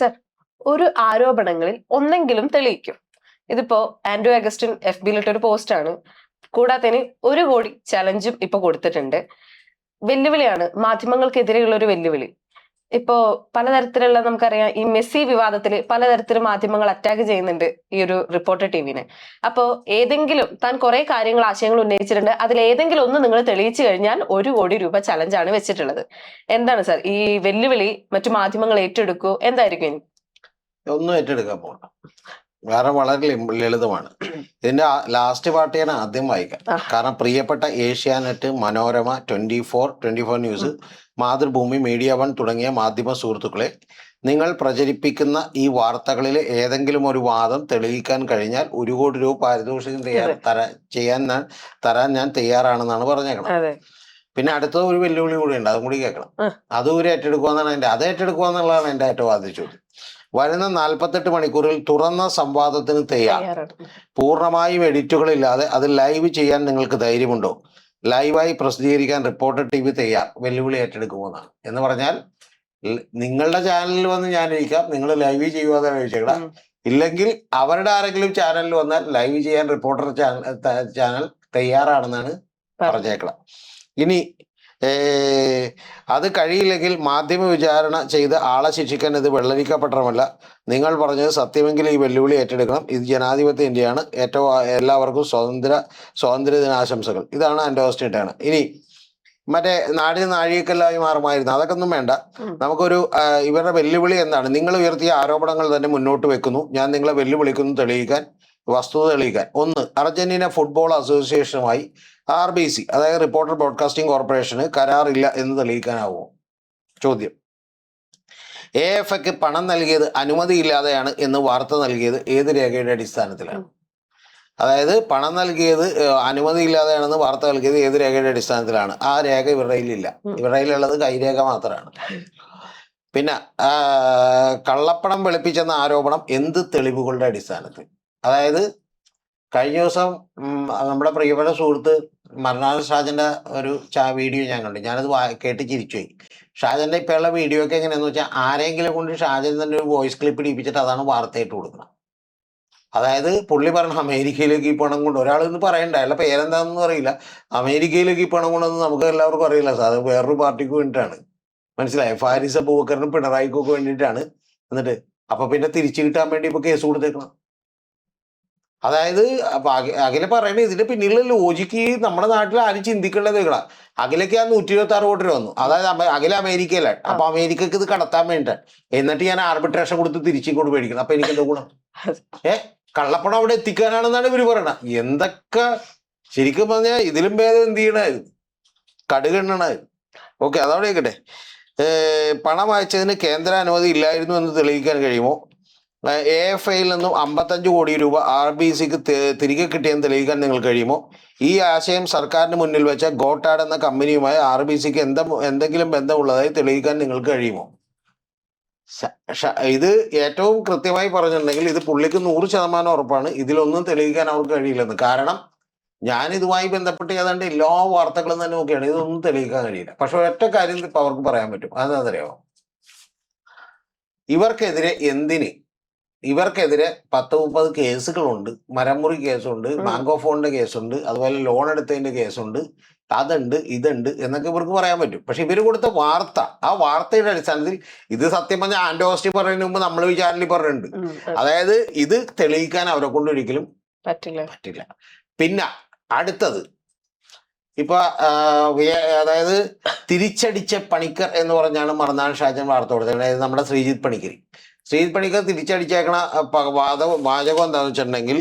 Sir, ഒരു ആരോപണങ്ങളിൽ ഒന്നെങ്കിലും തെളിയിക്കും. ഇതിപ്പോ ആൻഡ്രൂ അഗസ്റ്റിൻ FB-ലിട്ടൊരു പോസ്റ്റാണ്. കൂടാതെ 1 കോടി ചലഞ്ചും ഇപ്പൊ കൊടുത്തിട്ടുണ്ട്. വെല്ലുവിളിയാണ്, മാധ്യമങ്ങൾക്കെതിരെയുള്ള ഒരു വെല്ലുവിളി. ഇപ്പോ പലതരത്തിലുള്ള, നമുക്കറിയാം, ഈ മെസ്സി വിവാദത്തിൽ പലതരത്തിലും മാധ്യമങ്ങൾ അറ്റാക്ക് ചെയ്യുന്നുണ്ട് ഈ ഒരു റിപ്പോർട്ടർ ടിവിനെ. അപ്പോ ഏതെങ്കിലും താൻ കുറെ കാര്യങ്ങൾ, ആശയങ്ങൾ ഉന്നയിച്ചിട്ടുണ്ട്, അതിൽ ഏതെങ്കിലും ഒന്ന് നിങ്ങൾ തെളിയിച്ചു കഴിഞ്ഞാൽ 1 കോടി രൂപ ചലഞ്ചാണ് വെച്ചിട്ടുള്ളത്. എന്താണ് സർ ഈ വെല്ലുവിളി? മറ്റു മാധ്യമങ്ങൾ ഏറ്റെടുക്കൂ? എന്തായിരിക്കും ഇനി? ഒന്നും ഏറ്റെടുക്കാൻ പോകണ്ട. കാരണം വളരെ ലളിതമാണ്. ഇതിന്റെ ലാസ്റ്റ് പാർട്ട് ഞാൻ ആദ്യം വായിക്കാം. കാരണം പ്രിയപ്പെട്ട ഏഷ്യാനെറ്റ്, മനോരമ, 24 ന്യൂസ്, മാതൃഭൂമി, മീഡിയ 1 തുടങ്ങിയ മാധ്യമ സുഹൃത്തുക്കളെ, നിങ്ങൾ പ്രചരിപ്പിക്കുന്ന ഈ വാർത്തകളിൽ ഏതെങ്കിലും ഒരു വാദം തെളിയിക്കാൻ കഴിഞ്ഞാൽ 1 കോടി രൂപ പാരിതോഷികം തരാൻ ഞാൻ തയ്യാറാണെന്നാണ് പറഞ്ഞേക്കണം. പിന്നെ അടുത്ത ഒരു വെല്ലുവിളി കൂടി ഉണ്ട്, അതും കൂടി കേൾക്കണം. അതും ഒരു ഏറ്റെടുക്കുവാന്നാണ് അത് ഏറ്റെടുക്കുവാന്നുള്ളതാണ് എന്റെ ഏറ്റവും ആദ്യ ചോദ്യം. വരുന്ന 48 മണിക്കൂറിൽ തുറന്ന സംവാദത്തിന് തയ്യാറാണ്. പൂർണ്ണമായും എഡിറ്റുകളില്ലാതെ അത് ലൈവ് ചെയ്യാൻ നിങ്ങൾക്ക് ധൈര്യമുണ്ടോ? ലൈവായി പ്രസിദ്ധീകരിക്കാൻ റിപ്പോർട്ടർ TV തയ്യാർ. വെല്ലുവിളി ഏറ്റെടുക്കുമെന്നാണ്. എന്ന് പറഞ്ഞാൽ നിങ്ങളുടെ ചാനലിൽ വന്ന് ഞാൻ ഇരിക്കാം, നിങ്ങൾ ലൈവ് ചെയ്യുവാന്നാണ് ചോദിച്ചേക്കണം. ഇല്ലെങ്കിൽ അവരുടെ ആരെങ്കിലും ചാനലിൽ വന്നാൽ ലൈവ് ചെയ്യാൻ റിപ്പോർട്ടർ ചാനൽ തയ്യാറാണെന്നാണ് പറഞ്ഞേക്കണം. ഇനി അത് കഴിയില്ലെങ്കിൽ മാധ്യമ വിചാരണ ചെയ്ത് ആളെ ശിക്ഷിക്കാൻ ഇത് വെള്ളരിക്കപ്പെട്ടമല്ല. നിങ്ങൾ പറഞ്ഞത് സത്യമെങ്കിൽ ഈ വെല്ലുവിളി ഏറ്റെടുക്കണം. ഇത് ജനാധിപത്യ ഇന്ത്യയാണ്. എല്ലാവർക്കും സ്വാതന്ത്ര്യ ദിനാശംസകൾ. ഇതാണ് എൻ്റെ ഓസ്റ്റിട്ടാണ്. ഇനി മറ്റേ നാടിന് നാഴികക്കല്ലായി മാറുമായിരുന്നു, അതൊക്കെ ഒന്നും വേണ്ട. നമുക്കൊരു ഇവരുടെ വെല്ലുവിളി എന്താണ്? നിങ്ങൾ ഉയർത്തിയ ആരോപണങ്ങൾ തന്നെ മുന്നോട്ട് വെക്കുന്നു. ഞാൻ നിങ്ങളെ വെല്ലുവിളിക്കുന്നു തെളിയിക്കാൻ, വസ്തുത തെളിയിക്കാൻ. 1, അർജന്റീന ഫുട്ബോൾ അസോസിയേഷനുമായി RBC, അതായത് റിപ്പോർട്ടർ ബ്രോഡ്കാസ്റ്റിംഗ് കോർപ്പറേഷന് കരാറില്ല എന്ന് തെളിയിക്കാനാവുമോ? ചോദ്യം. AFക്ക് പണം നൽകിയത് അനുമതിയില്ലാതെയാണ് എന്ന് വാർത്ത നൽകിയത് ഏത് രേഖയുടെ അടിസ്ഥാനത്തിലാണ്? അതായത് പണം നൽകിയത് അനുമതിയില്ലാതെയാണെന്ന് വാർത്ത നൽകിയത് ഏത് രേഖയുടെ അടിസ്ഥാനത്തിലാണ്? ആ രേഖ ഇവരുടെ കയ്യിലില്ല. ഇവരുടെ കയ്യിലുള്ളത് കൈരേഖ മാത്രമാണ്. പിന്നെ കള്ളപ്പണം വെളുപ്പിച്ചെന്ന ആരോപണം എന്ത് തെളിവുകളുടെ അടിസ്ഥാനത്തിൽ? അതായത് കഴിഞ്ഞ ദിവസം നമ്മുടെ പ്രിയപ്പെട്ട സുഹൃത്ത് മർനാഥ് ഷാജന്റെ ഒരു വീഡിയോ ഞാൻ കണ്ടു. ഞാനത് കേട്ട് ചിരിച്ചുപോയി. ഷാജന്റെ ഇപ്പോഴുള്ള വീഡിയോ ഒക്കെ എങ്ങനെയാന്ന് വെച്ചാൽ ആരെങ്കിലും കൊണ്ട് ഷാജൻ തന്നെ ഒരു വോയിസ് ക്ലിപ്പ് ഇടിപ്പിച്ചിട്ട് അതാണ് വാർത്തയായിട്ട് കൊടുക്കുന്നത്. അതായത് പുള്ളി പറഞ്ഞ അമേരിക്കയിലേക്ക് ഈ പണം കൊണ്ട്, ഒരാളെന്ന് പറയണ്ട, അയാളുടെ പേരെന്താണെന്ന് അറിയില്ല, അമേരിക്കയിലേക്ക് ഈ പണം കൊണ്ടൊന്നും നമുക്ക് എല്ലാവർക്കും അറിയില്ല. അത് വേറൊരു പാർട്ടിക്ക് വേണ്ടിയിട്ടാണ്, മനസ്സിലായോ? ഫാരിസ് അബൂബക്കറിനും പിണറായിക്കും ഒക്കെ വേണ്ടിയിട്ടാണ്. എന്നിട്ട് അപ്പൊ പിന്നെ തിരിച്ചു കിട്ടാൻ വേണ്ടി ഇപ്പൊ കേസ് കൊടുത്തേക്കണം. അതായത് അഖില പറയണേ ഇതിന്റെ പിന്നിലുള്ള ലോജിക്ക് നമ്മുടെ നാട്ടിൽ ആരും ചിന്തിക്കേണ്ടത് കേൾക്കണം. അഖിലയ്ക്ക് ആ 126 കോടി രൂപ വന്നു. അതായത് അഖില അമേരിക്കയിലാണ്. അപ്പൊ അമേരിക്കക്ക് ഇത് കടത്താൻ വേണ്ടിയിട്ടാണ്. എന്നിട്ട് ഞാൻ ആർബിട്രേഷൻ കൊടുത്ത് തിരിച്ചിങ്ങോട്ട് മേടിക്കണം. അപ്പൊ എനിക്ക് എന്താ ഗുണം? കള്ളപ്പണം അവിടെ എത്തിക്കാനാണെന്നാണ് ഇവര് പറയണത്. എന്തൊക്കെ ശരിക്കും പറഞ്ഞാൽ ഇതിലും ഭേദം എന്ത് ചെയ്യണായിരുന്നു? കടുകെണ്ണണായിരുന്നു. ഓക്കെ, അതവിടെ കേട്ടെ. പണം അയച്ചതിന് കേന്ദ്ര അനുമതി ഇല്ലായിരുന്നു എന്ന് തെളിയിക്കാൻ കഴിയുമോ? AFIൽ നിന്നും 55 കോടി രൂപ RBCക്ക് തിരികെ കിട്ടിയെന്ന് തെളിയിക്കാൻ നിങ്ങൾക്ക് കഴിയുമോ? ഈ ആശയം സർക്കാരിന് മുന്നിൽ വെച്ച ഗോട്ടാഡ് എന്ന കമ്പനിയുമായി RBCക്ക് എന്തെങ്കിലും ബന്ധമുള്ളതായി തെളിയിക്കാൻ നിങ്ങൾക്ക് കഴിയുമോ? ഇത് ഏറ്റവും കൃത്യമായി പറഞ്ഞിട്ടുണ്ടെങ്കിൽ ഇത് പുള്ളിക്ക് 100% ഉറപ്പാണ് ഇതിലൊന്നും തെളിയിക്കാൻ അവർക്ക് കഴിയില്ലെന്ന്. കാരണം ഞാൻ ഇതുമായി ബന്ധപ്പെട്ട് ഏതാണ്ട് എല്ലാ വാർത്തകളും തന്നെ നോക്കിയാണ്, ഇതൊന്നും തെളിയിക്കാൻ കഴിയില്ല. പക്ഷെ ഒറ്റ കാര്യം ഇപ്പൊ അവർക്ക് പറയാൻ പറ്റും. അതെന്തറിയാമോ? ഇവർക്കെതിരെ 10-30 കേസുകളുണ്ട്. മരമുറി കേസുണ്ട്, ബാങ്ക് ഓഫ് ഫോണിന്റെ കേസുണ്ട്, അതുപോലെ ലോൺ എടുത്തതിന്റെ കേസുണ്ട്, അതുണ്ട് ഇതുണ്ട് എന്നൊക്കെ ഇവർക്ക് പറയാൻ പറ്റും. പക്ഷെ ഇവർ കൊടുത്ത വാർത്ത, ആ വാർത്തയുടെ അടിസ്ഥാനത്തിൽ ഇത് സത്യം പറഞ്ഞാൽ ആൻഡ്രൂ അഗസ്റ്റിൻ പറയുന്നതിന് മുമ്പ് നമ്മൾ ഈ ചാനലിൽ പറഞ്ഞിട്ടുണ്ട്. അതായത് ഇത് തെളിയിക്കാൻ അവരെ കൊണ്ട് ഒരിക്കലും പറ്റില്ല. പിന്നെ അടുത്തത് ഇപ്പൊ അതായത് തിരിച്ചടിച്ച പണിക്കർ എന്ന് പറഞ്ഞാണ് മർനാഥ് ഷാജൻ വാർത്ത കൊടുത്തത്. അതായത് നമ്മുടെ ശ്രീജിത്ത് പണിക്കർ തിരിച്ചടിച്ചേക്കണ വാചകം എന്താണെന്ന് വെച്ചിട്ടുണ്ടെങ്കിൽ,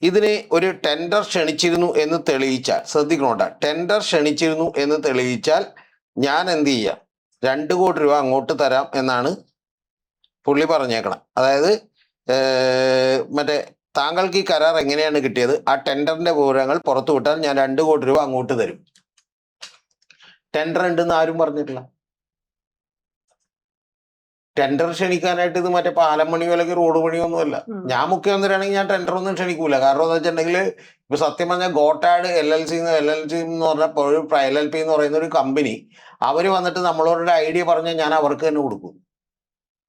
ഇതിന് ഒരു ടെൻഡർ ക്ഷണിച്ചിരുന്നു എന്ന് തെളിയിച്ചാൽ, ശ്രദ്ധിക്കണോട്ടാ, ടെൻഡർ ക്ഷണിച്ചിരുന്നു എന്ന് തെളിയിച്ചാൽ ഞാൻ എന്ത് ചെയ്യാം, 2 കോടി രൂപ അങ്ങോട്ട് തരാം എന്നാണ് പുള്ളി പറഞ്ഞേക്കണം. അതായത് മറ്റേ താങ്കൾക്ക് ഈ കരാർ എങ്ങനെയാണ് കിട്ടിയത്, ആ ടെൻഡറിന്റെ വിവരങ്ങൾ പുറത്തു വിട്ടാൽ ഞാൻ 2 കോടി രൂപ അങ്ങോട്ട് തരും. ടെൻഡർ ഉണ്ടെന്ന് ആരും പറഞ്ഞിട്ടില്ല. ടെൻഡർ ക്ഷണിക്കാനായിട്ട് ഇത് മറ്റേ പാലം പണിയോ അല്ലെങ്കിൽ റോഡ് പണിയോ ഒന്നുമല്ല. ഞാൻ മുഖ്യമന്ത്രിയാണെങ്കിൽ ഞാൻ ടെൻഡർ ഒന്നും ക്ഷണിക്കൂല. കാരണം എന്താ വെച്ചിട്ടുണ്ടെങ്കിൽ ഇപ്പൊ സത്യം പറഞ്ഞാൽ ഗോട്ടാഡ് LLC എന്ന് പറഞ്ഞപ്പോൾ LLP എന്ന് പറയുന്ന ഒരു കമ്പനി, അവര് വന്നിട്ട് നമ്മളോട് ഐഡിയ പറഞ്ഞാൽ ഞാൻ അവർക്ക് തന്നെ കൊടുക്കും.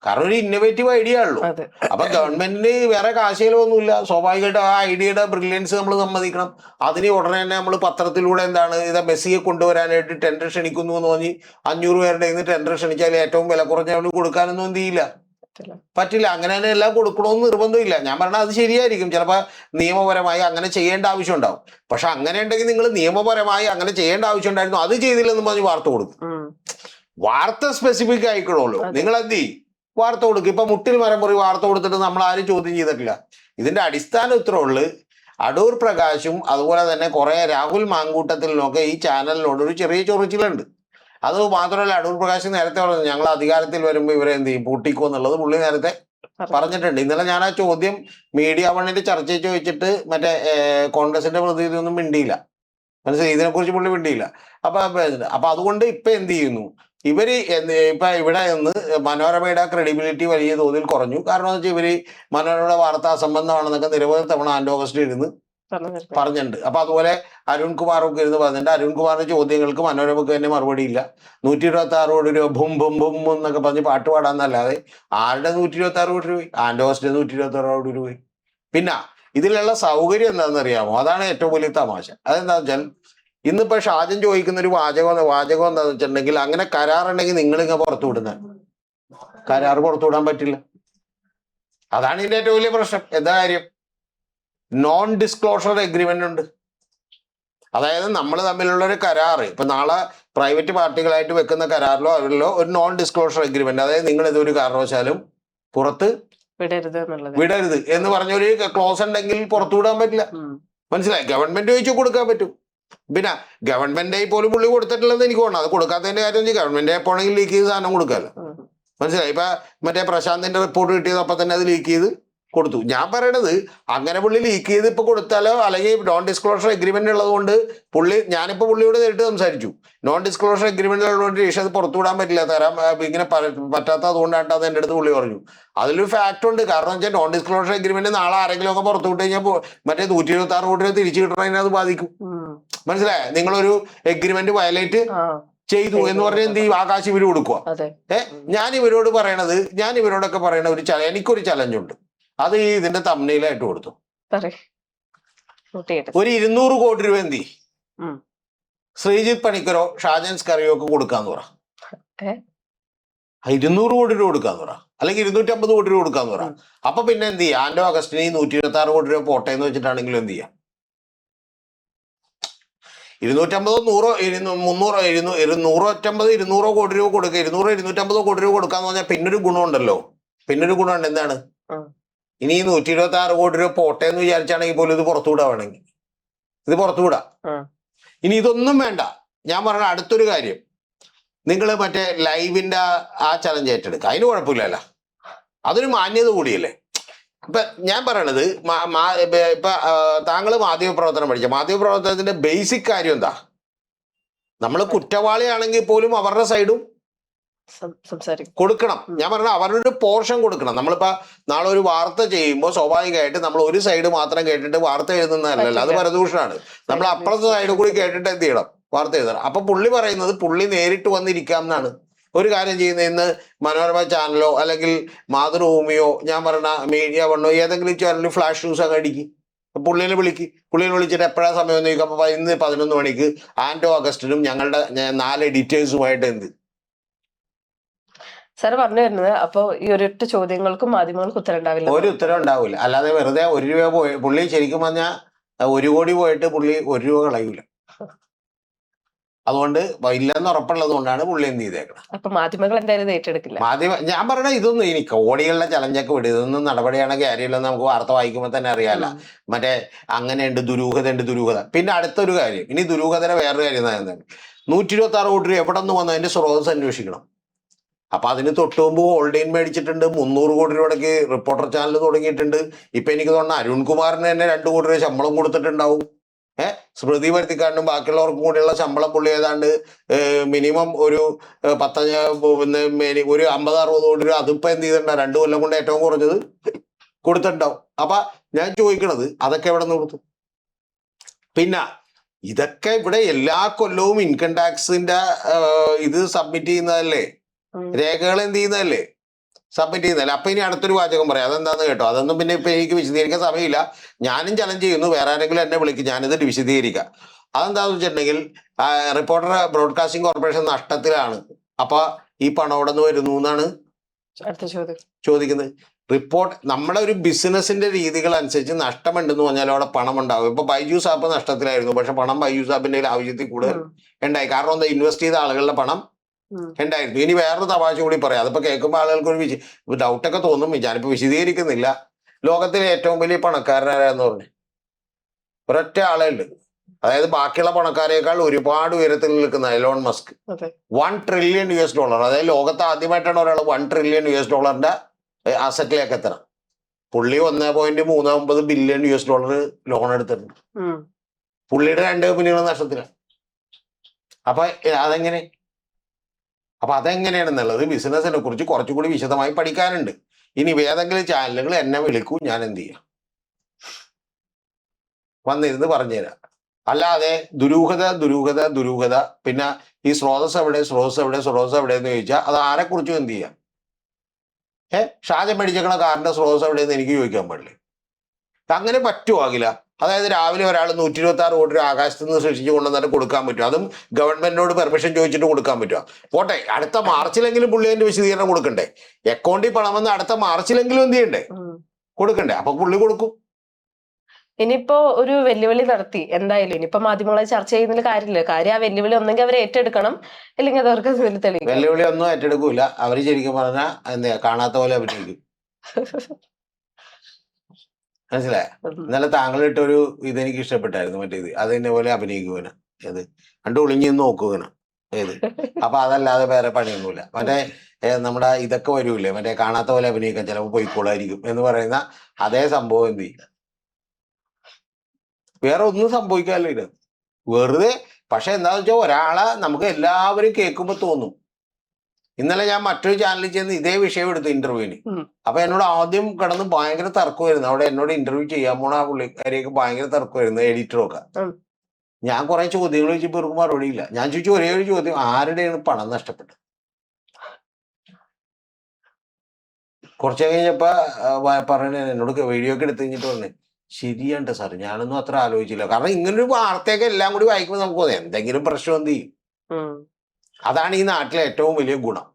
കാരണം ഒരു ഇന്നോവേറ്റീവ് ഐഡിയ ഉള്ളൂ. അതെ. അപ്പൊ ഗവൺമെന്റിന് വേറെ കാശികളൊന്നുമില്ല. സ്വാഭാവികമായിട്ട് ആ ഐഡിയയുടെ ബ്രില്യൻസ് നമ്മൾ സമ്മതിക്കണം. അതിന് ഉടനെ തന്നെ നമ്മൾ പത്രത്തിലൂടെ എന്താണ് ഇതാ മെസ്സിയെ കൊണ്ടുവരാനായിട്ട് ടെൻഡർ ക്ഷണിക്കുന്നു എന്ന് പറഞ്ഞ് 500 പേരുടെ ഇന്ന് ടെൻഡർ ക്ഷണിച്ചാൽ ഏറ്റവും വില കുറഞ്ഞവന് കൊടുക്കാനൊന്നും എന്ത് ചെയ്യില്ല, പറ്റില്ല. അങ്ങനെ തന്നെ എല്ലാം കൊടുക്കണമെന്ന് നിർബന്ധമില്ല. ഞാൻ പറഞ്ഞാൽ അത് ശരിയായിരിക്കും. ചിലപ്പോൾ നിയമപരമായി അങ്ങനെ ചെയ്യേണ്ട ആവശ്യം ഉണ്ടാവും. പക്ഷെ അങ്ങനെ ഉണ്ടെങ്കിൽ നിങ്ങൾ നിയമപരമായി അങ്ങനെ ചെയ്യേണ്ട ആവശ്യം ഉണ്ടായിരുന്നു, അത് ചെയ്തില്ലെന്ന് പറഞ്ഞ് വാർത്ത കൊടുക്കും. വാർത്ത സ്പെസിഫിക് ആയിക്കണമല്ലോ. നിങ്ങൾ എന്ത് ചെയ്യും, വാർത്ത കൊടുക്കും. ഇപ്പൊ മുട്ടിൽ മരം മുറി വാർത്ത കൊടുത്തിട്ട് നമ്മൾ ആരും ചോദ്യം ചെയ്തിട്ടില്ല. ഇതിന്റെ അടിസ്ഥാന ഉത്തരവുള്ളു അടൂർ പ്രകാശും അതുപോലെ തന്നെ കുറെ രാഹുൽ മാങ്കൂട്ടത്തിലൊക്കെ ഈ ചാനലിനോട് ഒരു ചെറിയ ചൊറിച്ചിലുണ്ട്. അത് മാത്രമല്ല, അടൂർ പ്രകാശ് നേരത്തെ പറഞ്ഞു ഞങ്ങൾ അധികാരത്തിൽ വരുമ്പോൾ ഇവരെ എന്ത് ചെയ്യും, പൂട്ടിക്കോ എന്നുള്ളത് പുള്ളി നേരത്തെ പറഞ്ഞിട്ടുണ്ട്. ഇന്നലെ ഞാൻ ആ ചോദ്യം മീഡിയ വണ്ണിന്റെ ചർച്ചയിൽ ചോദിച്ചിട്ട് മറ്റേ കോൺഗ്രസിന്റെ പ്രതിനിധി ഒന്നും മിണ്ടിയില്ല. മനസ്സിലായി, ഇതിനെക്കുറിച്ച് പുള്ളി മിണ്ടിയില്ല. അപ്പൊ അതുകൊണ്ട് ഇപ്പൊ എന്ത് ചെയ്യുന്നു ഇവര്, ഇപ്പൊ ഇവിടെ നിന്ന് മനോരമയുടെ ക്രെഡിബിലിറ്റി വലിയ തോതിൽ കുറഞ്ഞു. കാരണം എന്ന് വെച്ചാൽ ഇവര് മനോരമയുടെ വാർത്ത അസംബന്ധമാണെന്നൊക്കെ നിരവധി തവണ ആൻഡോ അഗസ്റ്റിൻ ഇരുന്ന് പറഞ്ഞിട്ടുണ്ട്. അപ്പൊ അതുപോലെ അരുൺകുമാറൊക്കെ ഇരുന്ന് പറഞ്ഞിട്ടുണ്ട്. അരുൺകുമാറിന്റെ ചോദ്യങ്ങൾക്ക് മനോരമക്ക് തന്നെ മറുപടി ഇല്ല. 126 കോടി രൂപ ബും ബും ബും എന്നൊക്കെ പറഞ്ഞ് പാട്ട് പാടാന്നല്ലാതെ ആരുടെ 126 കോടി രൂപ, ആൻഡോ അഗസ്റ്റിന് 126 കോടി രൂപ. പിന്നെ ഇതിലുള്ള സൗകര്യം എന്താണെന്ന് അറിയാമോ? അതാണ് ഏറ്റവും വലിയ തമാശ. അതെന്താ വെച്ചാൽ ഇന്നിപ്പോ ഷാജൻ ചോദിക്കുന്ന ഒരു വാചകം എന്താന്ന് വെച്ചിട്ടുണ്ടെങ്കിൽ, അങ്ങനെ കരാറുണ്ടെങ്കിൽ നിങ്ങളിങ്ങനെ പുറത്തു വിടുന്ന കരാർ പുറത്തു വിടാൻ പറ്റില്ല. അതാണ് ഇതിന്റെ ഏറ്റവും വലിയ പ്രശ്നം. എന്താ കാര്യം? നോൺ ഡിസ്ക്ലോഷർ എഗ്രിമെന്റ് ഉണ്ട്. അതായത് നമ്മൾ തമ്മിലുള്ള ഒരു കരാറ്, ഇപ്പൊ നാളെ പ്രൈവറ്റ് പാർട്ടികളായിട്ട് വെക്കുന്ന കരാറിലോ അവരിലോ ഒരു നോൺ ഡിസ്ക്ലോഷർ എഗ്രിമെന്റ്, അതായത് നിങ്ങൾ ഇതൊരു കാരണവശാലും പുറത്ത് വിടരുത് എന്ന് പറഞ്ഞൊരു ക്ലോസ് ഉണ്ടെങ്കിൽ പുറത്തു വിടാൻ പറ്റില്ല. മനസ്സിലായി? ഗവൺമെന്റ് ചോദിച്ചു കൊടുക്കാൻ പറ്റും. പിന്നെ ഗവൺമെന്റ് പോലും പുള്ളി കൊടുത്തിട്ടില്ലെന്ന് എനിക്ക് തോന്നുന്നു. അത് കൊടുക്കാത്തതിന്റെ കാര്യം ഗവൺമെന്റ് എപ്പോഴെങ്കിലും ലീക്ക് ചെയ്ത് സാധനം കൊടുക്കാമല്ലോ. മനസ്സിലായി? ഇപ്പൊ മറ്റേ പ്രശാന്തിന്റെ റിപ്പോർട്ട് കിട്ടിയത് അപ്പൊ തന്നെ അത് ലീക്ക് ചെയ്ത് കൊടുത്തു. ഞാൻ പറയണത് അങ്ങനെ പുള്ളി ലീക്ക് ചെയ്ത് ഇപ്പൊ കൊടുത്താലോ, അല്ലെങ്കിൽ നോൺ ഡിസ്ക്ലോഷർ എഗ്രിമെന്റ് ഉള്ളത് കൊണ്ട് ഞാനിപ്പോ പുള്ളിയോട് നേരിട്ട് സംസാരിച്ചു. നോൺ ഡിസ്ക്ലോഷർ എഗ്രിമെന്റ് ഉള്ളതുകൊണ്ട് അത് പുറത്തു വിടാൻ പറ്റില്ല, തരാൻ ഇങ്ങനെ പറ്റാത്ത അതുകൊണ്ടാണ് അത് എൻ്റെ അടുത്ത് പുള്ളി പറഞ്ഞു. അതിലൊരു ഫാക്ട് ഉണ്ട്. കാരണം വെച്ചാൽ നോൺ ഡിസ്ക്ലോഷർ എഗ്രിമെന്റ് നാളെ ആരെങ്കിലും ഒക്കെ പുറത്തു വിട്ട് കഴിഞ്ഞാൽ മറ്റേ 126 കോടി രൂപ തിരിച്ചു കിട്ടണതിനെ അത് ബാധിക്കും. മനസ്സിലായോ? നിങ്ങളൊരു എഗ്രിമെന്റ് വയലേറ്റ് ചെയ്തു എന്ന് പറഞ്ഞാൽ എന്ത് ചെയ്യും? ആകാശം ഇവര് കൊടുക്കുക. ഞാൻ ഇവരോടൊക്കെ പറയണ എനിക്കൊരു ചലഞ്ച് ഉണ്ട്. അത് ഇതിന്റെ തമ്മിലായിട്ട് കൊടുത്തു. ഒരു 200 കോടി രൂപ എന്ത് ചെയ്യും? ശ്രീജിത്ത് പണിക്കരോ ഷാജൻ സ്കറിയോ ഒക്കെ കൊടുക്കാന്ന് പറ. 200 കോടി രൂപ കൊടുക്കാന്ന് പറ, അല്ലെങ്കിൽ 250 കോടി രൂപ കൊടുക്കാന്ന് പറ. അപ്പൊ പിന്നെ എന്ത് ചെയ്യാം? ആൻഡോ അഗസ്റ്റിന് 126 കോടി രൂപ പോട്ടെ എന്ന് വെച്ചിട്ടാണെങ്കിലും എന്ത് ചെയ്യാം? 250, 100, 300, 150, 200 കോടി രൂപ കൊടുക്കുക. 200, 250 കോടി രൂപ കൊടുക്കാന്ന് പറഞ്ഞാൽ പിന്നൊരു ഗുണമുണ്ടല്ലോ. പിന്നൊരു ഗുണമുണ്ട്. എന്താണ്? ഇനി 126 കോടി രൂപ പോട്ടെ എന്ന് വിചാരിച്ചാണെങ്കിൽ പോലും ഇത് പുറത്തുവിടാണെങ്കിൽ ഇത് പുറത്തുവിടാം. ഇനി ഇതൊന്നും വേണ്ട. ഞാൻ പറഞ്ഞ അടുത്തൊരു കാര്യം, നിങ്ങൾ മറ്റേ ലൈവിന്റെ ആ ചലഞ്ച് ഏറ്റെടുക്കുക. അതിന് കുഴപ്പമില്ലല്ലോ, അതൊരു മാന്യത കൂടിയല്ലേ. ഇപ്പൊ ഞാൻ പറയണത്, ഇപ്പൊ താങ്കൾ മാധ്യമപ്രവർത്തനം പഠിച്ച, മാധ്യമപ്രവർത്തനത്തിന്റെ ബേസിക് കാര്യം എന്താ? നമ്മൾ കുറ്റവാളിയാണെങ്കിൽ പോലും അവരുടെ സൈഡും കൊടുക്കണം. ഞാൻ പറഞ്ഞ അവരുടെ ഒരു പോർഷൻ കൊടുക്കണം. നമ്മളിപ്പോ നാളെ ഒരു വാർത്ത ചെയ്യുമ്പോൾ സ്വാഭാവികമായിട്ട് നമ്മൾ ഒരു സൈഡ് മാത്രം കേട്ടിട്ട് വാർത്ത എഴുതുന്നതല്ലല്ലോ, അത് പരദൂഷണമാണ്. നമ്മൾ അപ്പുറത്തെ സൈഡ് കൂടി കേട്ടിട്ട് എന്ത് ചെയ്യണം? വാർത്ത എഴുതണം. അപ്പൊ പുള്ളി പറയുന്നത് പുള്ളി നേരിട്ട് വന്നിരിക്കാം എന്നാണ്. ഒരു കാര്യം ചെയ്യുന്നത്, ഇന്ന് മനോരമ ചാനലോ അല്ലെങ്കിൽ മാതൃഭൂമിയോ ഞാൻ പറഞ്ഞ മീഡിയ വണ്ണോ ഏതെങ്കിലും ചാനലിൽ ഫ്ലാഷ് ന്യൂസ് അങ്ങ് അടിക്കും. പുള്ളിനെ വിളിച്ചിട്ട് എപ്പോഴാ സമയം എന്ന് ചോദിക്കും. അപ്പൊ ഇന്ന് 11 മണിക്ക് ആൻഡോ അഗസ്റ്റിനും ഞങ്ങളുടെ 4 എഡിറ്റേഴ്സുമായിട്ട് എന്ത് സാർ പറഞ്ഞു വരുന്നത്, അപ്പൊ ഈ ഒരൊറ്റ ചോദ്യങ്ങൾക്കും മാധ്യമങ്ങൾക്ക് ഉത്തരം ഉണ്ടാവില്ല. ഒരു ഉത്തരം ഉണ്ടാവില്ല. അല്ലാതെ വെറുതെ 1 രൂപ പോയി പുള്ളി ശരിക്കും പറഞ്ഞാൽ 1 കോടി പോയിട്ട് പുള്ളി 1 രൂപ കളയൂല. അതുകൊണ്ട് ഇല്ലെന്ന് ഉറപ്പുള്ളത് കൊണ്ടാണ് പുള്ളി എന്ത് ചെയ്തേക്കണം. അപ്പൊ മാധ്യമങ്ങൾ എന്തായാലും ഏറ്റെടുക്കില്ല. ഞാൻ പറഞ്ഞ ഇതൊന്നും ഇനി കോടികളുടെ ചലഞ്ചൊക്കെ വിടും. ഇതൊന്നും നടപടിയാണെങ്കിൽ കാര്യമില്ലെന്ന് നമുക്ക് വാർത്ത വായിക്കുമ്പോൾ തന്നെ അറിയാമല്ല. മറ്റേ അങ്ങനെയുണ്ട്, ദുരൂഹത. പിന്നെ അടുത്തൊരു കാര്യം, ഇനി ദുരൂഹതയുടെ വേറൊരു കാര്യം എന്താണ്? 126 കോടി രൂപ എവിടെ നിന്ന് വന്നതിന്റെ സ്രോതസ് അന്വേഷിക്കണം. അപ്പൊ അതിന് തൊട്ട് മുമ്പ് ഹോൾഡെയിൻ മേടിച്ചിട്ടുണ്ട്. 300 കോടി രൂപയ്ക്ക് റിപ്പോർട്ടർ ചാനൽ തുടങ്ങിയിട്ടുണ്ട്. ഇപ്പൊ എനിക്ക് തോന്നുന്നു അരുൺകുമാറിന് തന്നെ 2 കോടി രൂപ ശമ്പളം കൊടുത്തിട്ടുണ്ടാവും. സ്മൃതി പരുത്തിക്കാരനും ബാക്കിയുള്ളവർക്കും കൂടിയുള്ള ശമ്പളം പുള്ളി ഏതാണ്ട് മിനിമം ഒരു 50-60 കോടി രൂപ അതിപ്പോ എന്ത് ചെയ്തിട്ടുണ്ടാവും? 2 കൊല്ലം കൊണ്ട് ഏറ്റവും കുറഞ്ഞത് കൊടുത്തിട്ടുണ്ടാവും. അപ്പൊ ഞാൻ ചോദിക്കണത്, അതൊക്കെ എവിടെ നിന്ന് കൊടുത്തു? പിന്നെ ഇതൊക്കെ ഇവിടെ എല്ലാ കൊല്ലവും ഇൻകം ടാക്സിന്റെ ഇത് സബ്മിറ്റ് ചെയ്യുന്നതല്ലേ, രേഖകൾ എന്ത് ചെയ്യുന്നതല്ലേ. സബ്മിറ്റ് ചെയ്യുന്നില്ല. അപ്പൊ ഇനി അടുത്തൊരു വാചകം പറയാം, അതെന്താന്ന് കേട്ടോ. അതൊന്നും പിന്നെ ഇപ്പൊ എനിക്ക് വിശദീകരിക്കാൻ സമയമില്ല. ഞാനും ചലഞ്ച് ചെയ്യുന്നു, വേറെ ആരെങ്കിലും എന്നെ വിളിക്കും, ഞാനിത് വിശദീകരിക്കാം. അതെന്താന്ന് വെച്ചിട്ടുണ്ടെങ്കിൽ റിപ്പോർട്ടർ ബ്രോഡ്കാസ്റ്റിംഗ് കോർപ്പറേഷൻ നഷ്ടത്തിലാണ്. അപ്പൊ ഈ പണം എവിടെ നിന്ന് വരുന്നു എന്നാണ് അടുത്ത ചോദ്യം ചോദിക്കുന്നത്. റിപ്പോർട്ട് നമ്മുടെ ഒരു ബിസിനസിന്റെ രീതികൾ അനുസരിച്ച് നഷ്ടമുണ്ടെന്ന് പറഞ്ഞാൽ അവിടെ പണം ഉണ്ടാവും. ഇപ്പൊ ബൈജൂസ് ആപ്പ് നഷ്ടത്തിലായിരുന്നു, പക്ഷെ പണം ബൈജൂസ് ആപ്പിന്റെ ആവശ്യത്തിൽ കൂടുതൽ ഉണ്ടായി. കാരണം എന്താ, ഇൻവെസ്റ്റ് ചെയ്ത ആളുകളുടെ പണം ഉണ്ടായിരുന്നു. ഇനി വേറൊരു തമാശ കൂടി പറയാം, അതിപ്പോ കേൾക്കുമ്പോൾ ആളുകൾക്ക് ഒരു ഡൗട്ടൊക്കെ തോന്നും, ഞാനിപ്പോ വിശദീകരിക്കുന്നില്ല. ലോകത്തിലെ ഏറ്റവും വലിയ പണക്കാരനാരാന്ന് പറഞ്ഞു ഒരൊറ്റ ആളേ ഉണ്ട്. അതായത് ബാക്കിയുള്ള പണക്കാരേക്കാൾ ഒരുപാട് ഉയരത്തിൽ നിൽക്കുന്ന എലോൺ മസ്ക്. $1 ട്രില്യൺ. അതായത് ലോകത്ത് ആദ്യമായിട്ടാണ് ഒരാൾ $1 ട്രില്യൺ അസറ്റിലേക്ക് എത്തണം. പുള്ളി $1.39 ബില്യൺ ലോൺ എടുത്തിട്ടുണ്ട്. പുള്ളിയുടെ 2 കമ്പനികൾ നഷ്ടത്തിലാണ്. അപ്പൊ അതെങ്ങനെയാണെന്നുള്ളത് ബിസിനസിനെ കുറിച്ച് കുറച്ചുകൂടി വിശദമായി പഠിക്കാനുണ്ട്. ഇനി ഏതെങ്കിലും ചാനലുകൾ എന്നെ വിളിക്കൂ, ഞാൻ എന്ത് ചെയ്യാം, വന്നിരുന്ന് പറഞ്ഞുതരാം. അല്ലാതെ ദുരൂഹത പിന്നെ ഈ സ്രോതസ് എവിടെയെന്ന് ചോദിച്ചാൽ അത് ആരെക്കുറിച്ചും എന്ത് ചെയ്യാം. ഷാജൻ മേടിച്ചേക്കണ കാറിന്റെ സ്രോതസ് എവിടെയെന്ന് എനിക്ക് ചോദിക്കാൻ പാടില്ലേ? അങ്ങനെ പറ്റുവാകില്ല. അതായത് രാവിലെ ഒരാൾ 126 കോടി രൂപ ആകാശത്ത് നിന്ന് സൃഷ്ടിച്ചു കൊണ്ടുവന്നിട്ട് കൊടുക്കാൻ പറ്റും, അതും ഗവൺമെന്റിനോട് പെർമിഷൻ ചോദിച്ചിട്ട് കൊടുക്കാൻ പറ്റുക. പോട്ടെ, അടുത്ത മാർച്ചിലെങ്കിലും പുള്ളി അതിന്റെ വിശദീകരണം കൊടുക്കണ്ടേ? അക്കൗണ്ടിൽ പണം വന്ന് അടുത്ത മാർച്ചിലെങ്കിലും എന്ത് ചെയ്യണ്ടേ, കൊടുക്കണ്ടേ? അപ്പൊ പുള്ളി കൊടുക്കും. ഇനിയിപ്പോ ഒരു വെല്ലുവിളി നടത്തി, എന്തായാലും ഇനിയിപ്പോ മാധ്യമങ്ങളെ ചർച്ച ചെയ്യുന്നതിൽ കാര്യമില്ല. കാര്യം ആ വെല്ലുവിളി ഒന്നെങ്കിൽ അവരെ ഏറ്റെടുക്കണം, അല്ലെങ്കിൽ അതവർക്ക് തെളിയിക്കണം. വെല്ലുവിളി ഒന്നും ഏറ്റെടുക്കൂല. അവര് ശരിക്കും പറഞ്ഞാൽ എന്താ, കാണാത്ത പോലെ അഭിനയിക്കും. മനസ്സിലായ? ഇന്നലെ താങ്കൾ ഇട്ടൊരു ഇതെനിക്ക് ഇഷ്ടപ്പെട്ടായിരുന്നു, മറ്റേത് അതിനെ പോലെ അഭിനയിക്കുവന, ഏത് കണ്ടു ഒളിഞ്ഞു നോക്കുവന, ഏത്. അപ്പൊ അതല്ലാതെ വേറെ പണിയൊന്നുമില്ല. മറ്റേ നമ്മുടെ ഇതൊക്കെ വരൂലേ, മറ്റേ കാണാത്ത പോലെ അഭിനയിക്കാൻ ചിലപ്പോൾ പോയിക്കോളായിരിക്കും എന്ന് പറയുന്ന അതേ സംഭവം എന്ത് ചെയ്യും. വേറെ ഒന്നും സംഭവിക്കാല്ലോ ഇത്, വെറുതെ. പക്ഷെ എന്താന്ന് വെച്ചാൽ ഒരാളെ നമുക്ക് എല്ലാവരും കേൾക്കുമ്പോൾ തോന്നും. ഇന്നലെ ഞാൻ മറ്റൊരു ചാനലിൽ ചെന്ന് ഇതേ വിഷയം എടുത്തു ഇന്റർവ്യൂവിന്. അപ്പൊ എന്നോട് ആദ്യം കിടന്ന് ഭയങ്കര തർക്കമായിരുന്നു. അവിടെ എന്നോട് ഇന്റർവ്യൂ ചെയ്യാൻ പോണ ആ പുള്ളിക്കാരിയൊക്കെ ഭയങ്കര തർക്കമായിരുന്നു, എഡിറ്ററൊക്കെ. ഞാൻ കുറെ ചോദ്യങ്ങൾ ചോദിച്ചപ്പോൾ ഇവർക്ക് മറുപടിയില്ല. ഞാൻ ചോദിച്ചു ഒരേ ഒരു ചോദ്യം, ആരുടെയാണ് പണം നഷ്ടപ്പെട്ടത്? കുറച്ച് കഴിഞ്ഞപ്പോ പറഞ്ഞ എന്നോട് വീഡിയോ ഒക്കെ എടുത്തു കഴിഞ്ഞിട്ട് പറഞ്ഞു, ശരിയുണ്ട് സാർ, ഞാനൊന്നും അത്ര ആലോചിച്ചില്ല. കാരണം ഇങ്ങനൊരു വാർത്തയൊക്കെ എല്ലാം കൂടി വായിക്കുമ്പോൾ നമുക്ക് തോന്നുന്നു എന്തെങ്കിലും പ്രശ്നം എന്ത് ചെയ്യും. അതാണ് ഈ നാട്ടിലെ ഏറ്റവും വലിയ ഗുണം.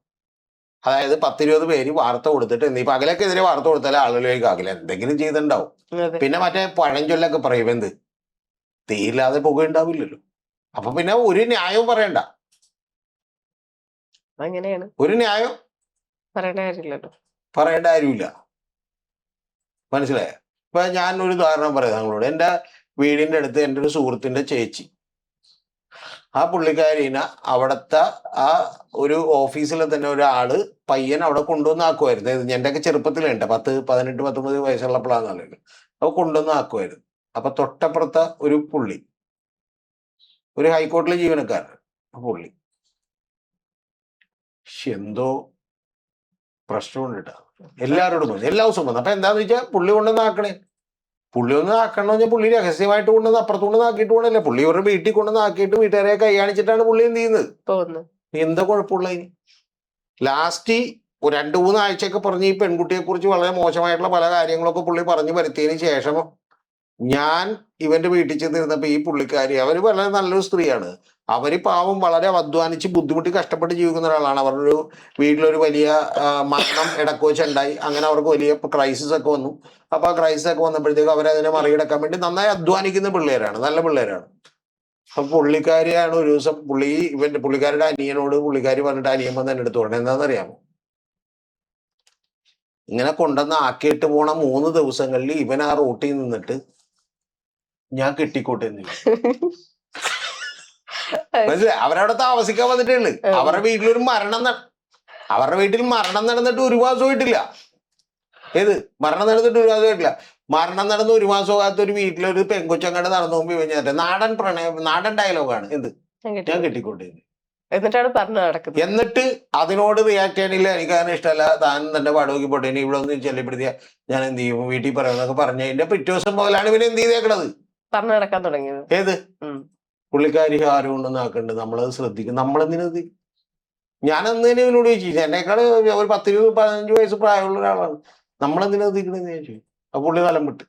അതായത് 10-20 പേര് വാർത്ത കൊടുത്തിട്ട് ഇപ്പൊ അകലക്കെതിരെ വാർത്ത കൊടുത്താലേ ആളുകളിലേക്ക് അകല എന്തെങ്കിലും ചെയ്തിട്ടുണ്ടാവും. പിന്നെ മറ്റേ പഴഞ്ചൊല്ലൊക്കെ പറയും, എന്ത് തീയില്ലാതെ പുകയുണ്ടാവില്ലല്ലോ. അപ്പൊ പിന്നെ ഒരു ന്യായവും പറയണ്ട. അങ്ങനെയാണ്, ഒരു ന്യായം പറയേണ്ട കാര്യമില്ല. മനസ്സിലായ? ഇപ്പൊ ഞാൻ ഒരു ഉദാഹരണം പറയാം നിങ്ങളോട്. എൻ്റെ വീടിന്റെ അടുത്ത് എൻ്റെ ഒരു സുഹൃത്തിന്റെ ചേച്ചി, ആ പുള്ളിക്കാരിനെ അവിടുത്തെ ആ ഒരു ഓഫീസിൽ തന്നെ ഒരാള് പയ്യൻ അവിടെ കൊണ്ടുവന്നാക്കുമായിരുന്നു. എൻ്റെയൊക്കെ ചെറുപ്പത്തിലുണ്ട്, 10, 18, 19 വയസ്സുള്ളപ്പോഴാണെന്നല്ലോ. അപ്പൊ കൊണ്ടുവന്നാക്കുമായിരുന്നു. അപ്പൊ തൊട്ടപ്പുറത്തെ ഒരു പുള്ളി, ഒരു ഹൈക്കോടതിയിലെ ജീവനക്കാരൻ, പുള്ളി എന്തോ പ്രശ്നമുണ്ട് കേട്ടോ. എല്ലാവരോടും എല്ലാ ദിവസവും വന്നു. അപ്പൊ എന്താന്ന് വെച്ചാൽ പുള്ളി കൊണ്ടുവന്നാക്കണേ, പുള്ളി ഒന്ന് ആക്കണമെന്ന് പറഞ്ഞാൽ പുള്ളി രഹസ്യമായിട്ട് കൊണ്ടുവന്ന് അപ്പുറത്ത് കൊണ്ടുവന്നാക്കിയിട്ട് കൊണ്ടല്ലേ, പുള്ളി ഒരു വീട്ടിൽ കൊണ്ടുവന്നാക്കിയിട്ട് വീട്ടുകാരെ കൈ കാണിച്ചിട്ടാണ് പുള്ളി എന്ത് ചെയ്യുന്നത്. എന്താ കുഴപ്പമുള്ള? ലാസ്റ്റ് 2-3 ആഴ്ചയൊക്കെ പറഞ്ഞ് ഈ പെൺകുട്ടിയെ കുറിച്ച് വളരെ മോശമായിട്ടുള്ള പല കാര്യങ്ങളൊക്കെ പുള്ളി പറഞ്ഞു വരുത്തിയതിന് ശേഷം ഞാൻ ഇവന്റെ വീട്ടിൽ ചെന്നിരുന്നപ്പോ ഈ പുള്ളിക്കാരി, അവര് വളരെ നല്ലൊരു സ്ത്രീയാണ്. അവര് പാവം വളരെ അധ്വാനിച്ച് ബുദ്ധിമുട്ടി കഷ്ടപ്പെട്ട് ജീവിക്കുന്ന ഒരാളാണ്. അവരുടെ വീട്ടിലൊരു വലിയ മരണം ഇടക്ക് വെച്ചുണ്ടായി. അങ്ങനെ അവർക്ക് വലിയ ക്രൈസിസ് ഒക്കെ വന്നു. അപ്പൊ ആ ക്രൈസിസ് ഒക്കെ വന്നപ്പോഴത്തേക്ക് അവരതിനെ മറികടക്കാൻ വേണ്ടി നന്നായി അധ്വാനിക്കുന്ന പിള്ളേരാണ്, നല്ല പിള്ളേരാണ്. അപ്പൊ പുള്ളിക്കാരിയാണ് ഒരു ദിവസം പുള്ളിക്കാരുടെ അനിയനോട് പുള്ളിക്കാരി പറഞ്ഞിട്ട് അനിയൻ വന്ന് എന്നെ എടുത്തു പറഞ്ഞു, എന്താണെന്നറിയാമോ, ഇങ്ങനെ കൊണ്ടുവന്ന് ആക്കിയിട്ട് പോണ 3 ദിവസങ്ങളിൽ ഇവൻ ആ റൂട്ടിൽ നിന്നിട്ട് ഞാൻ കെട്ടിക്കോട്ടെ. മനസ്സിലായി? അവരവിടെ താമസിക്കാൻ വന്നിട്ടുള്ളു. അവരുടെ വീട്ടിലൊരു അവരുടെ വീട്ടിൽ മരണം നടന്നിട്ട് 1 മാസമായിട്ടില്ല. ഏത് മരണം നടന്നിട്ട് 1 മാസമായിട്ടില്ല. മരണം നടന്ന് 1 മാസമാകാത്ത ഒരു വീട്ടിലൊരു പെങ്കൊച്ചങ്ങാട് നടന്നു പോകുമ്പോ കഴിഞ്ഞാൽ നാടൻ പ്രണയം, നാടൻ ഡയലോഗാണ്, എന്ത് ഞാൻ കെട്ടിക്കോട്ടെ. എന്നിട്ടാണ് പറഞ്ഞു നടക്കുന്നത്. എന്നിട്ട് അതിനോട് റിയാക്ട് ചെയ്യണില്ല, എനിക്കതിന് ഇഷ്ടമല്ല, താൻ തന്നെ പാടുപോക്കി പോട്ടെ, ഇനി ഇവിടെ ഒന്ന് ചെല്ലിപ്പെടുത്തിയ ഞാൻ എന്ത് ചെയ്യും, വീട്ടിൽ പറയുന്നൊക്കെ പറഞ്ഞതിന്റെ പിറ്റേ ദിവസം മുതലാണ് ഇവന് എന്ത് ചെയ്തേക്കണത്, പറഞ്ഞു നടക്കാൻ തുടങ്ങിയത്. ഏത് പുള്ളിക്കാരി ആരും കൊണ്ടൊന്നും ആക്കണ്ട്, നമ്മളത് ശ്രദ്ധിക്കും. നമ്മളെന്തിനത് ഞാൻ അന്നേരം ഇവനോട് ചോദിച്ചു, എന്നെക്കാൾ ഒരു 10-15 വയസ്സ് പ്രായമുള്ള ഒരാളാണ്, നമ്മളെന്തിനാ എത്തിക്കണെന്ന് ചോദിച്ചു. അപ്പൊ പുള്ളി കലം വിട്ട്.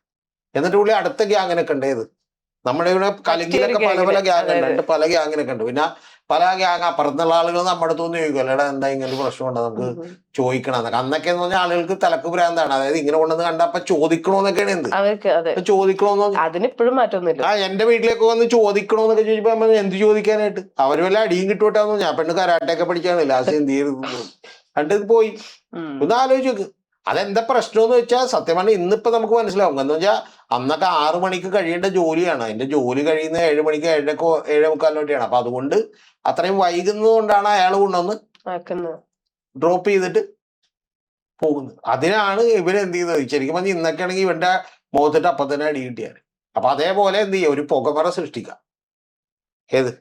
എന്നിട്ട് പുള്ളി അടുത്ത ഗ്യാങ്ങിനൊക്കെ ഉണ്ട്. ഏത് നമ്മുടെ ഇവിടെ കലിങ്കിലൊക്കെ പല പല ഗ്യാങ് ഉണ്ട്, പല ഗ്യാങ്ങിനൊക്കെ ഉണ്ട്. പിന്നെ പല ഗ്യാങ് അപ്പുറത്തുള്ള ആളുകൾ നമ്മുടെ അടുത്ത് ഒന്ന് ചോദിക്കും, എടാ എന്താ ഇങ്ങനെ ഒരു പ്രശ്നമുണ്ടോ, നമുക്ക് ചോദിക്കണം എന്നൊക്കെ. അന്നൊക്കെ എന്ന് പറഞ്ഞാൽ ആളുകൾക്ക് തലക്ക് ഭ്രാന്താണ്. അതായത് ഇങ്ങനെ കൊണ്ടുവന്ന് കണ്ടപ്പോ ചോദിക്കണോന്നൊക്കെയാണ്. എന്ത് ചോദിക്കണോന്ന്, അതിനിപ്പോഴും മാറ്റമൊന്നുമില്ല. എന്റെ വീട്ടിലേക്ക് വന്ന് ചോദിക്കണോന്നൊക്കെ ചോദിച്ചപ്പോ എന്ത് ചോദിക്കാനായിട്ട്, അവര് വല്ല അടിയും കിട്ടുവിട്ടാന്ന്. ഞാൻ പെണ്ണ് കരാട്ടയൊക്കെ പഠിക്കാണ്, ലാസ്റ്റ് എന്ത് ചെയ്ത് കണ്ടത് പോയി. ഒന്ന് ആലോചിച്ച് നോക്ക്. അതെന്താ പ്രശ്നം എന്ന് വെച്ചാൽ സത്യം പറഞ്ഞാൽ ഇന്നിപ്പോ നമുക്ക് മനസ്സിലാവും. എന്ന് വെച്ചാൽ അന്നൊക്കെ 6 മണിക്ക് കഴിയേണ്ട ജോലിയാണ്, അതിന്റെ ജോലി കഴിയുന്നത് 7 മണിക്ക് 7:45 അപ്പൊ അതുകൊണ്ട് അത്രയും വൈകുന്നത് കൊണ്ടാണ് അയാൾ കൊണ്ടുവന്ന് ഡ്രോപ്പ് ചെയ്തിട്ട് പോകുന്നത്. അതിനാണ് ഇവരെന്ത് ചെയ്യുന്നത്. ശരിക്കും പറഞ്ഞാൽ ഇന്നൊക്കെ ആണെങ്കിൽ ഇവന്റെ മുഖത്തിട്ട് അപ്പൊ തന്നെ അടി കിട്ടിയാണ്. അപ്പൊ അതേപോലെ എന്ത് ചെയ്യുക, ഒരു പുകമറ സൃഷ്ടിക്കാം. ഏത്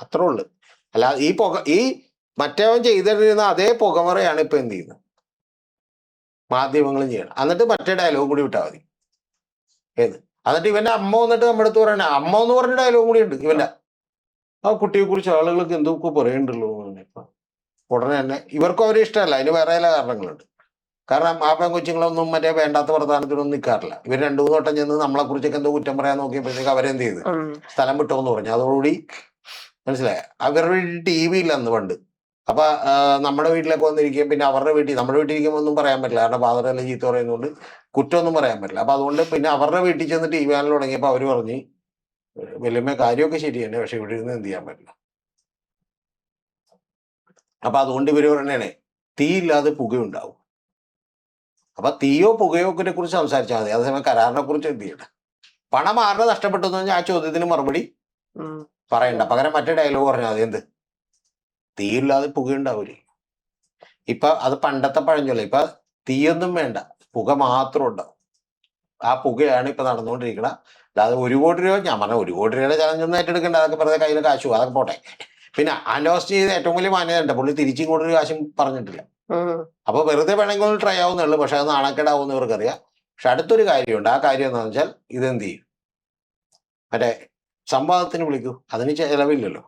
അത്രേ ഉള്ളു. അല്ല ഈ മറ്റവൻ ചെയ്തിരുന്ന അതേ പുകമറയാണ് ഇപ്പൊ എന്ത് ചെയ്യുന്നത് മാധ്യമങ്ങളും ചെയ്യണം. എന്നിട്ട് മറ്റേ ഡയലോഗ് കൂടി വിട്ടാൽ മതി. ഏത് എന്നിട്ട് ഇവന്റെ അമ്മ വന്നിട്ട് നമ്മുടെ അടുത്ത് പറയണ അമ്മ എന്ന് പറഞ്ഞ ഡയലോഗ് കൂടി ഉണ്ട് ഇവന്റെ. ആ കുട്ടിയെ കുറിച്ച് ആളുകൾക്ക് എന്തൊക്കെ പറയണ്ടല്ലോ. ഇപ്പൊ ഉടനെ തന്നെ ഇവർക്കും അവരെ ഇഷ്ടമല്ല, അതിന് വേറെ ചില കാരണങ്ങളുണ്ട്. കാരണം ആ പെൺകൊച്ചുങ്ങളൊന്നും മറ്റേ വേണ്ടാത്ത വർത്തമാനത്തിനൊന്നും നിൽക്കാറില്ല. ഇവർ 2-3 വട്ടം ചെന്ന് നമ്മളെ കുറിച്ചൊക്കെ എന്തോ കുറ്റം പറയാൻ നോക്കിയപ്പോഴത്തേക്ക് അവരെന്ത് ചെയ്ത് സ്ഥലം വിട്ടോന്ന് പറഞ്ഞു. അതോടുകൂടി മനസ്സിലായ. അവരുടെ വീട്ടിൽ TV ഇല്ല അന്ന് പണ്ട്. അപ്പൊ നമ്മുടെ വീട്ടിലൊക്കെ വന്നിരിക്കുകയും പിന്നെ അവരുടെ വീട്ടിൽ നമ്മുടെ വീട്ടിൽ ഇരിക്കുമ്പോൾ ഒന്നും പറയാൻ പറ്റില്ല, കാരണം ഫാദറെല്ലാം ചീത്ത പറയുന്നതുകൊണ്ട് കുറ്റമൊന്നും പറയാൻ പറ്റില്ല. അപ്പൊ അതുകൊണ്ട് പിന്നെ അവരുടെ വീട്ടിൽ ചെന്ന് TV ചാനൽ തുടങ്ങിയപ്പോൾ അവര് പറഞ്ഞ് വല്യമ്മ കാര്യമൊക്കെ ശരി തന്നെ, പക്ഷെ ഇവിടെ ഇരുന്ന് എന്ത് ചെയ്യാൻ പറ്റില്ല. അപ്പൊ അതുകൊണ്ട് ഇവര് പറഞ്ഞേ തീയില്ലാതെ പുകയുണ്ടാവും. അപ്പൊ തീയോ പുകയോ ഒക്കെ കുറിച്ച് സംസാരിച്ചാൽ മതി. അതേസമയം കരാറിനെ കുറിച്ച് എന്ത് ചെയ്യണം. പണം ആരുടെ നഷ്ടപ്പെട്ടു എന്ന് പറഞ്ഞാൽ ആ ചോദ്യത്തിന് മറുപടി പറയണ്ട, പകരം മറ്റേ ഡയലോഗ് പറഞ്ഞാൽ മതി. എന്ത് തീയില്ലാതെ പുകയുണ്ടാവൂലേ. ഇപ്പൊ അത് പണ്ടത്തെ പഴഞ്ചൊല്ല. ഇപ്പൊ തീയൊന്നും വേണ്ട, പുക മാത്രം ഉണ്ടാവും. ആ പുകയാണ് ഇപ്പൊ നടന്നുകൊണ്ടിരിക്കണം. അല്ലാതെ 1 കോടി രൂപ, ഞാൻ പറഞ്ഞ 1 കോടി രൂപയുടെ ചലഞ്ച് ഒന്നും ഏറ്റെടുക്കണ്ട. അതൊക്കെ വെറുതെ കയ്യിൽ കാശു, അതൊക്കെ പോട്ടെ. പിന്നെ അനോസ്റ്റ് ചെയ്ത് ഏറ്റവും വലിയ മാന്യത ഉണ്ട്, പുള്ളി തിരിച്ചും കൂടുതൽ കാശും പറഞ്ഞിട്ടില്ല. അപ്പൊ വെറുതെ വേണമെങ്കിൽ ഒന്ന് ട്രൈ ആവുന്നുള്ളൂ, പക്ഷെ അത് നാണക്കേടാവുന്ന ഇവർക്കറിയാം. പക്ഷെ അടുത്തൊരു കാര്യമുണ്ട്. ആ കാര്യം എന്താണെന്ന് വെച്ചാൽ ഇതെന്ത് ചെയ്യും, മറ്റേ സംവാദത്തിന് വിളിക്കൂ, അതിന് ചെലവില്ലല്ലോ.